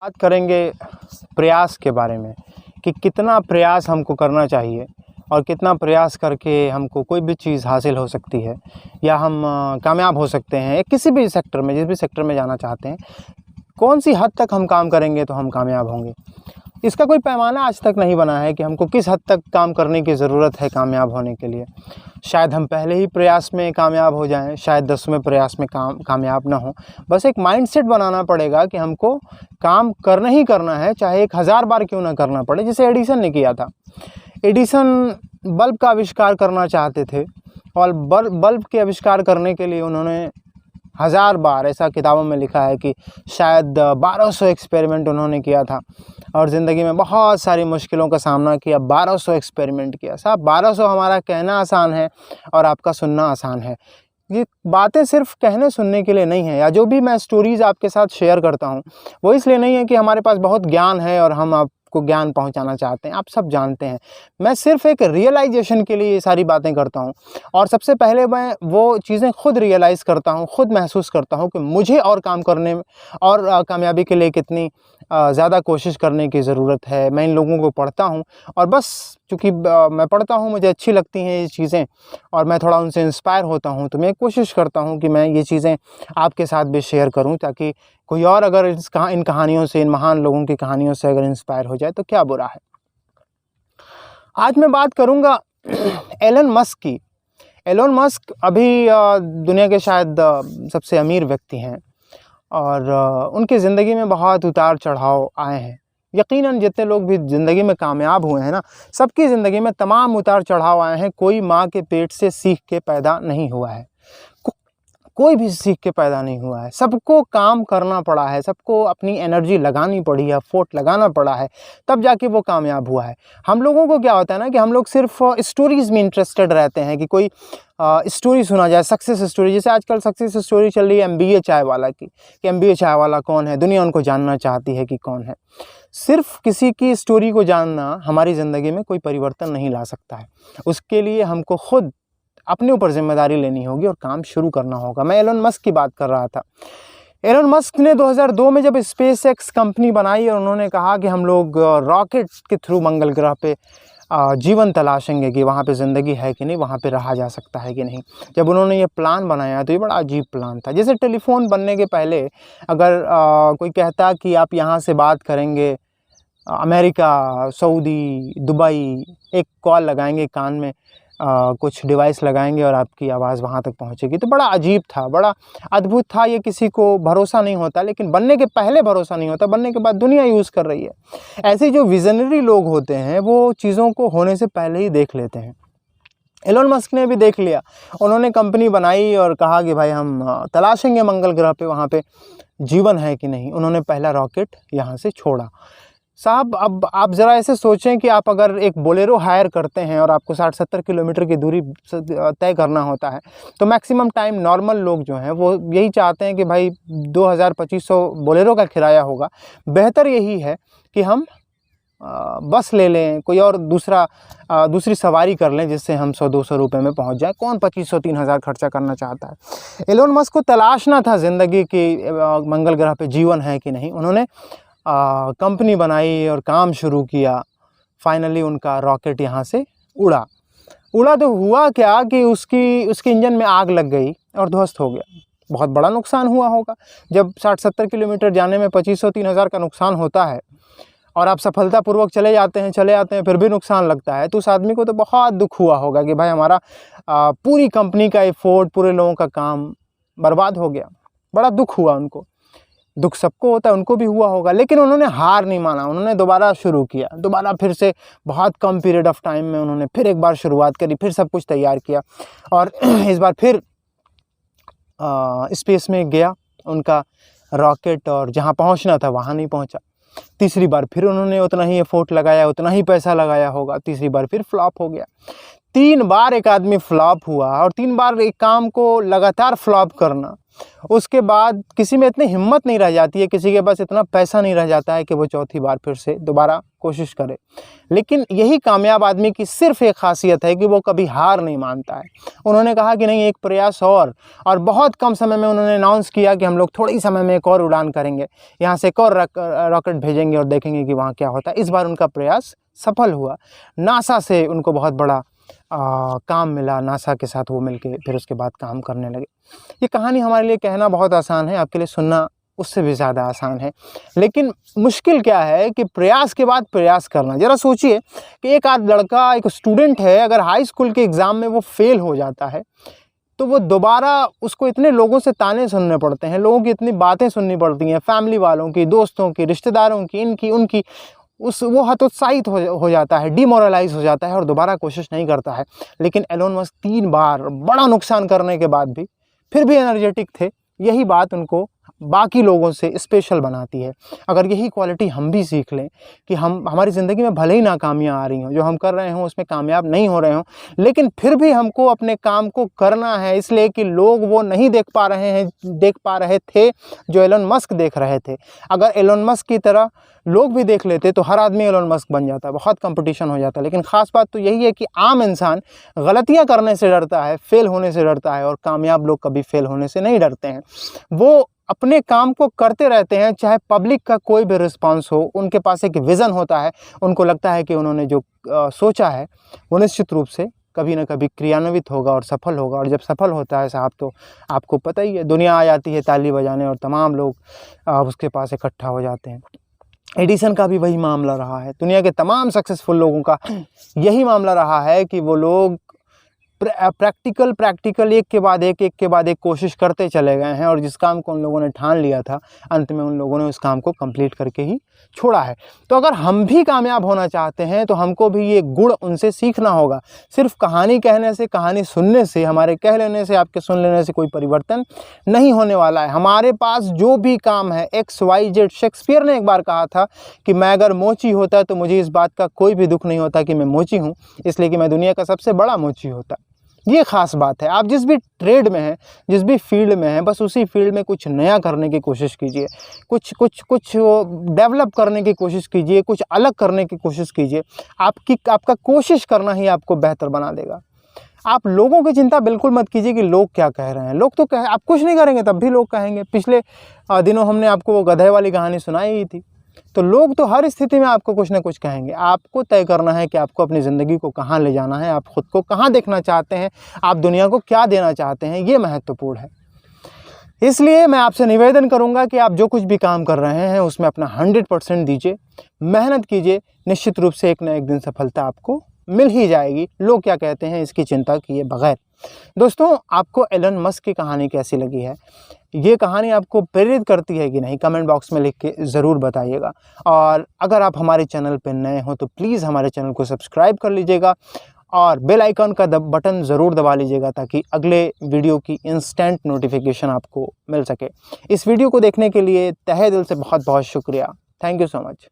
बात करेंगे प्रयास के बारे में कि कितना प्रयास हमको करना चाहिए और कितना प्रयास करके हमको कोई भी चीज़ हासिल हो सकती है या हम कामयाब हो सकते हैं या किसी भी सेक्टर में, जिस भी सेक्टर में जाना चाहते हैं, कौन सी हद तक हम काम करेंगे तो हम कामयाब होंगे। इसका कोई पैमाना आज तक नहीं बना है कि हमको किस हद तक काम करने की ज़रूरत है कामयाब होने के लिए। शायद हम पहले ही प्रयास में कामयाब हो जाएं, शायद 10वें प्रयास में कामयाब ना हो। बस एक माइंडसेट बनाना पड़ेगा कि हमको काम करना ही करना है, चाहे 1000 बार क्यों ना करना पड़े, जैसे एडिसन ने किया था। एडिसन बल्ब का आविष्कार करना चाहते थे और बल्ब के आविष्कार करने के लिए उन्होंने 1000 बार, ऐसा किताबों में लिखा है कि शायद 1200 एक्सपेरिमेंट उन्होंने किया था और ज़िंदगी में बहुत सारी मुश्किलों का सामना किया, 1200 एक्सपेरिमेंट किया। साहब 1200 हमारा कहना आसान है और आपका सुनना आसान है। ये बातें सिर्फ कहने सुनने के लिए नहीं है, या जो भी मैं स्टोरीज़ आपके साथ शेयर करता हूँ वो इसलिए नहीं है कि हमारे पास बहुत ज्ञान है और हम आपको ज्ञान पहुँचाना चाहते हैं। आप सब जानते हैं, मैं सिर्फ एक रियलाइजेशन के लिए ये सारी बातें करता हूँ और सबसे पहले मैं वो चीज़ें खुद रियलाइज़ करता हूँ, खुद महसूस करता हूँ कि मुझे और काम करने और कामयाबी के लिए कितनी ज़्यादा कोशिश करने की ज़रूरत है। मैं इन लोगों को पढ़ता हूँ और बस चूँकि मैं पढ़ता हूँ, मुझे अच्छी लगती हैं ये चीज़ें और मैं थोड़ा उनसे इंस्पायर होता हूँ, तो मैं कोशिश करता हूँ कि मैं ये चीज़ें आपके साथ भी शेयर करूँ, ताकि कोई और अगर इन कहानियों से, इन महान लोगों की कहानियों से अगर इंस्पायर हो जाए तो क्या बुरा है। आज मैं बात करूँगा एलन मस्क की। एलन मस्क अभी दुनिया के शायद सबसे अमीर व्यक्ति हैं और उनकी ज़िंदगी में बहुत उतार चढ़ाव आए हैं। यकीनन जितने लोग भी ज़िंदगी में कामयाब हुए हैं ना, सबकी ज़िंदगी में तमाम उतार चढ़ाव आए हैं। कोई माँ के पेट से सीख के पैदा नहीं हुआ है, कोई भी सीख के पैदा नहीं हुआ है। सबको काम करना पड़ा है, सबको अपनी एनर्जी लगानी पड़ी है, एफर्ट लगाना पड़ा है, तब जाके वो कामयाब हुआ है। हम लोगों को क्या होता है ना कि हम लोग सिर्फ स्टोरीज़ में इंटरेस्टेड रहते हैं कि कोई स्टोरी सुना जाए, सक्सेस स्टोरी। जैसे आजकल सक्सेस स्टोरी चल रही है MBA चाय वाला की, कि MBA चाय वाला कौन है, दुनिया उनको जानना चाहती है कि कौन है। सिर्फ किसी की स्टोरी को जानना हमारी ज़िंदगी में कोई परिवर्तन नहीं ला सकता है। उसके लिए हमको खुद अपने ऊपर जिम्मेदारी लेनी होगी और काम शुरू करना होगा। मैं एलन मस्क की बात कर रहा था। एलन मस्क ने 2002 में जब SpaceX कंपनी बनाई और उन्होंने कहा कि हम लोग रॉकेट के थ्रू मंगल ग्रह पे जीवन तलाशेंगे कि वहाँ पे ज़िंदगी है कि नहीं, वहाँ पे रहा जा सकता है कि नहीं। जब उन्होंने ये प्लान बनाया तो ये बड़ा अजीब प्लान था। जैसे टेलीफोन बनने के पहले अगर कोई कहता कि आप यहाँ से बात करेंगे अमेरिका, सऊदी, दुबई, एक कॉल लगाएंगे कान में, कुछ डिवाइस लगाएंगे और आपकी आवाज़ वहाँ तक पहुँचेगी, तो बड़ा अजीब था, बड़ा अद्भुत था। ये किसी को भरोसा नहीं होता, लेकिन बनने के पहले भरोसा नहीं होता, बनने के बाद दुनिया यूज़ कर रही है। ऐसे जो विजनरी लोग होते हैं वो चीज़ों को होने से पहले ही देख लेते हैं। एलन मस्क ने भी देख लिया, उन्होंने कंपनी बनाई और कहा कि भाई हम तलाशेंगे मंगल ग्रह पे वहाँ पे जीवन है कि नहीं। उन्होंने पहला रॉकेट यहाँ से छोड़ा। साहब अब आप ज़रा ऐसे सोचें कि आप अगर एक बोलेरो हायर करते हैं और आपको 60-70 किलोमीटर की दूरी तय करना होता है, तो मैक्सिमम टाइम नॉर्मल लोग जो हैं वो यही चाहते हैं कि भाई 2000-2500 बोलेरो का किराया होगा। बेहतर यही है कि हम बस ले लें, कोई और दूसरी सवारी कर लें जिससे हम 100-200 रुपये में पहुंच जाए। कौन 2500-3000 खर्चा करना चाहता है। एलन मस्क को तलाशना था ज़िंदगी की मंगल ग्रह पे जीवन है कि नहीं। उन्होंने कंपनी बनाई और काम शुरू किया। फाइनली उनका रॉकेट यहाँ से उड़ा तो हुआ क्या कि उसके इंजन में आग लग गई और ध्वस्त हो गया। बहुत बड़ा नुकसान हुआ होगा। जब 60-70 किलोमीटर जाने में 2500-3000 का नुकसान होता है और आप सफलतापूर्वक चले जाते हैं फिर भी नुकसान लगता है, तो उस आदमी को तो बहुत दुख हुआ होगा कि भाई हमारा पूरी कंपनी का एफर्ट, पूरे लोगों का काम बर्बाद हो गया। बड़ा दुख हुआ उनको। दुख सबको होता है, उनको भी हुआ होगा, लेकिन उन्होंने हार नहीं माना। उन्होंने दोबारा शुरू किया, दोबारा फिर से बहुत कम पीरियड ऑफ टाइम में उन्होंने फिर एक बार शुरुआत करी, फिर सब कुछ तैयार किया और इस बार फिर स्पेस में गया उनका रॉकेट और जहां पहुंचना था वहां नहीं पहुंचा। तीसरी बार फिर उन्होंने उतना ही एफर्ट लगाया, उतना ही पैसा लगाया होगा, तीसरी बार फिर फ्लॉप हो गया। 3 बार एक आदमी फ्लॉप हुआ और 3 बार एक काम को लगातार फ्लॉप करना, उसके बाद किसी में इतनी हिम्मत नहीं रह जाती है, किसी के पास इतना पैसा नहीं रह जाता है कि वो चौथी बार फिर से दोबारा कोशिश करे। लेकिन यही कामयाब आदमी की सिर्फ एक खासियत है कि वो कभी हार नहीं मानता है। उन्होंने कहा कि नहीं, एक प्रयास और बहुत कम समय में उन्होंने अनाउंस किया कि हम लोग थोड़े ही समय में एक और उड़ान करेंगे, यहाँ से एक और रॉकेट भेजेंगे और देखेंगे कि वहाँ क्या होता है। इस बार उनका प्रयास सफल हुआ। नासा से उनको बहुत बड़ा काम मिला, नासा के साथ वो मिलके फिर उसके बाद काम करने लगे। ये कहानी हमारे लिए कहना बहुत आसान है, आपके लिए सुनना उससे भी ज़्यादा आसान है। लेकिन मुश्किल क्या है कि प्रयास के बाद प्रयास करना। ज़रा सोचिए कि एक आध लड़का, एक स्टूडेंट है, अगर हाई स्कूल के एग्ज़ाम में वो फेल हो जाता है तो वो दोबारा, उसको इतने लोगों से ताने सुनने पड़ते हैं, लोगों की इतनी बातें सुननी पड़ती हैं, फैमिली वालों की, दोस्तों की, रिश्तेदारों की, इनकी उनकी, वो हतोत्साहित हो जाता है, डिमोरलाइज हो जाता है और दोबारा कोशिश नहीं करता है। लेकिन एलोन मस्क 3 बार बड़ा नुकसान करने के बाद भी फिर भी एनर्जेटिक थे। यही बात उनको बाकी लोगों से स्पेशल बनाती है। अगर यही क्वालिटी हम भी सीख लें कि हमारी ज़िंदगी में भले ही नाकामियाँ आ रही हों, जो हम कर रहे हों उसमें कामयाब नहीं हो रहे हों, लेकिन फिर भी हमको अपने काम को करना है, इसलिए कि लोग वो नहीं देख पा रहे थे जो एलोन मस्क देख रहे थे। अगर एलोन मस्क की तरह लोग भी देख लेते तो हर आदमी एलोन मस्क बन जाता, बहुत कंपटीशन हो जाता। लेकिन ख़ास बात तो यही है कि आम इंसान गलतियां करने से डरता है, फेल होने से डरता है, और कामयाब लोग कभी फेल होने से नहीं डरते हैं। वो अपने काम को करते रहते हैं, चाहे पब्लिक का कोई भी रिस्पांस हो। उनके पास एक विज़न होता है, उनको लगता है कि उन्होंने जो सोचा है वो निश्चित रूप से कभी ना कभी क्रियान्वित होगा और सफल होगा। और जब सफल होता है साहब, तो आपको पता ही है, दुनिया आ जाती है ताली बजाने और तमाम लोग उसके पास इकट्ठा हो जाते हैं। एडिसन का भी वही मामला रहा है, दुनिया के तमाम सक्सेसफुल लोगों का यही मामला रहा है कि वो लोग प्रैक्टिकल एक के बाद एक कोशिश करते चले गए हैं, और जिस काम को उन लोगों ने ठान लिया था, अंत में उन लोगों ने उस काम को कंप्लीट करके ही छोड़ा है। तो अगर हम भी कामयाब होना चाहते हैं तो हमको भी ये गुण उनसे सीखना होगा। सिर्फ कहानी कहने से, कहानी सुनने से, हमारे कह लेने से, आपके सुन लेने से कोई परिवर्तन नहीं होने वाला है। हमारे पास जो भी काम है, XYZ, शेक्सपियर ने एक बार कहा था कि मैं अगर मोची होता तो मुझे इस बात का कोई भी दुख नहीं होता कि मैं मोची हूँ, इसलिए कि मैं दुनिया का सबसे बड़ा मोची होता। ये ख़ास बात है। आप जिस भी ट्रेड में हैं, जिस भी फील्ड में हैं, बस उसी फील्ड में कुछ नया करने की कोशिश कीजिए, कुछ डेवलप करने की कोशिश कीजिए, कुछ अलग करने की कोशिश कीजिए। आपका कोशिश करना ही आपको बेहतर बना देगा। आप लोगों की चिंता बिल्कुल मत कीजिए कि लोग क्या कह रहे हैं। लोग तो आप कुछ नहीं करेंगे तब भी लोग कहेंगे। पिछले दिनों हमने आपको वो गधे वाली कहानी सुनाई ही थी। तो लोग तो हर स्थिति में आपको कुछ ना कुछ कहेंगे। आपको तय करना है कि आपको अपनी ज़िंदगी को कहाँ ले जाना है, आप खुद को कहाँ देखना चाहते हैं, आप दुनिया को क्या देना चाहते हैं, ये महत्वपूर्ण है। इसलिए मैं आपसे निवेदन करूंगा कि आप जो कुछ भी काम कर रहे हैं उसमें अपना 100% दीजिए, मेहनत कीजिए। निश्चित रूप से एक न एक दिन सफलता आपको मिल ही जाएगी। लोग क्या कहते हैं इसकी चिंता किए बगैर। दोस्तों, आपको एलन मस्क की कहानी कैसी लगी है? ये कहानी आपको प्रेरित करती है कि नहीं? कमेंट बॉक्स में लिख के ज़रूर बताइएगा। और अगर आप हमारे चैनल पर नए हो तो प्लीज़ हमारे चैनल को सब्सक्राइब कर लीजिएगा और बेल आइकन का बटन ज़रूर दबा लीजिएगा ताकि अगले वीडियो की इंस्टेंट नोटिफिकेशन आपको मिल सके। इस वीडियो को देखने के लिए तहे दिल से बहुत बहुत शुक्रिया। Thank you so much.